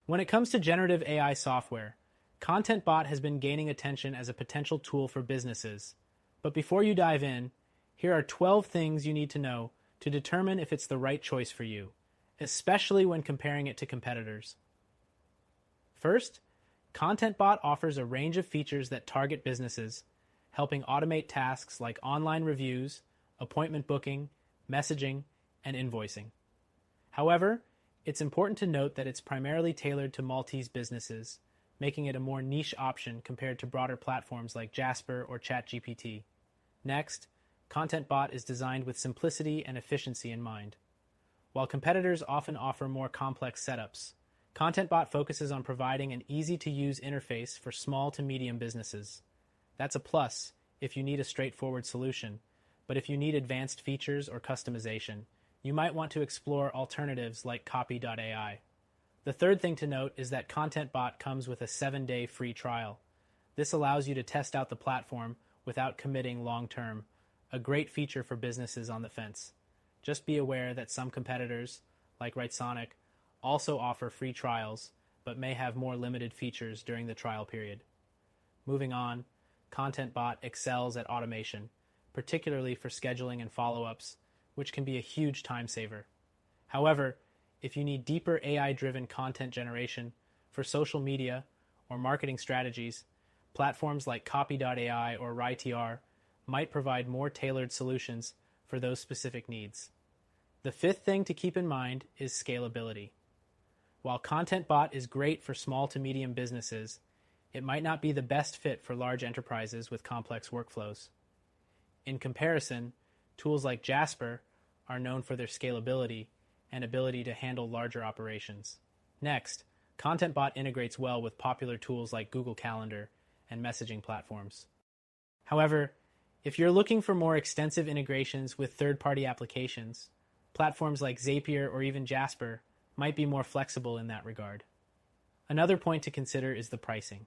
When it comes to generative AI software, ContentBot has been gaining attention as a potential tool for businesses. But before you dive in, here are 12 things you need to know to determine if it's the right choice for you, especially when comparing it to competitors. First, ContentBot offers a range of features that target businesses, helping automate tasks like online reviews, appointment booking, messaging, and invoicing. However, it's important to note that it's primarily tailored to Maltese businesses, making it a more niche option compared to broader platforms like Jasper or ChatGPT. Next, ContentBot is designed with simplicity and efficiency in mind. While competitors often offer more complex setups, ContentBot focuses on providing an easy-to-use interface for small to medium businesses. That's a plus if you need a straightforward solution, but if you need advanced features or customization, you might want to explore alternatives like Copy.ai. The third thing to note is that ContentBot comes with a 7-day free trial. This allows you to test out the platform without committing long-term, a great feature for businesses on the fence. Just be aware that some competitors, like Writesonic, also offer free trials, but may have more limited features during the trial period. Moving on, ContentBot excels at automation, particularly for scheduling and follow-ups, which can be a huge time saver. However, if you need deeper AI-driven content generation for social media or marketing strategies, platforms like Copy.ai or WriteR might provide more tailored solutions for those specific needs. The fifth thing to keep in mind is scalability. While ContentBot is great for small to medium businesses, it might not be the best fit for large enterprises with complex workflows. In comparison, tools like Jasper are known for their scalability and ability to handle larger operations. Next, ContentBot integrates well with popular tools like Google Calendar and messaging platforms. However, if you're looking for more extensive integrations with third-party applications, platforms like Zapier or even Jasper might be more flexible in that regard. Another point to consider is the pricing.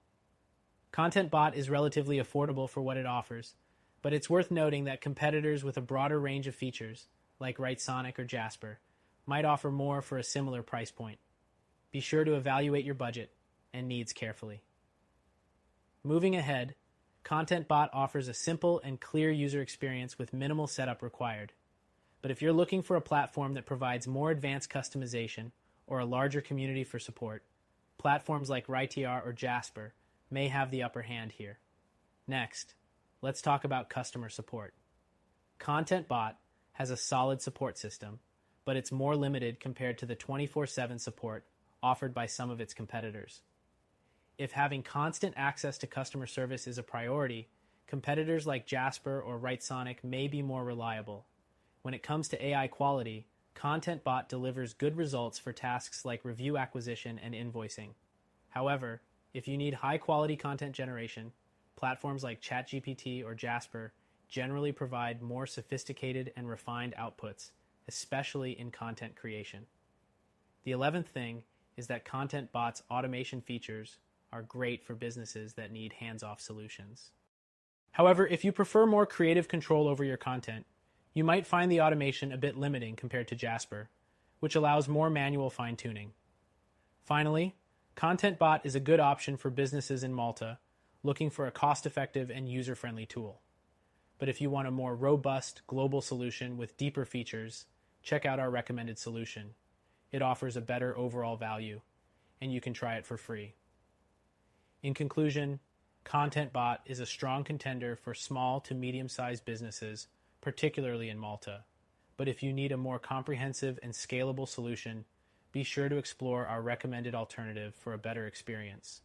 ContentBot is relatively affordable for what it offers, but it's worth noting that competitors with a broader range of features, like Writesonic or Jasper, might offer more for a similar price point. Be sure to evaluate your budget and needs carefully. Moving ahead, ContentBot offers a simple and clear user experience with minimal setup required. But if you're looking for a platform that provides more advanced customization or a larger community for support, platforms like WriteR or Jasper may have the upper hand here. Next, let's talk about customer support. ContentBot has a solid support system, but it's more limited compared to the 24/7 support offered by some of its competitors. If having constant access to customer service is a priority, competitors like Jasper or Writesonic may be more reliable. When it comes to AI quality, ContentBot delivers good results for tasks like review acquisition and invoicing. However, if you need high-quality content generation, platforms like ChatGPT or Jasper generally provide more sophisticated and refined outputs, especially in content creation. The 11th thing is that ContentBot's automation features are great for businesses that need hands-off solutions. However, if you prefer more creative control over your content, you might find the automation a bit limiting compared to Jasper, which allows more manual fine-tuning. Finally, ContentBot is a good option for businesses in Malta looking for a cost-effective and user-friendly tool. But if you want a more robust global solution with deeper features, check out our recommended solution. It offers a better overall value, and you can try it for free. In conclusion, ContentBot is a strong contender for small to medium-sized businesses, particularly in Malta. But if you need a more comprehensive and scalable solution, be sure to explore our recommended alternative for a better experience.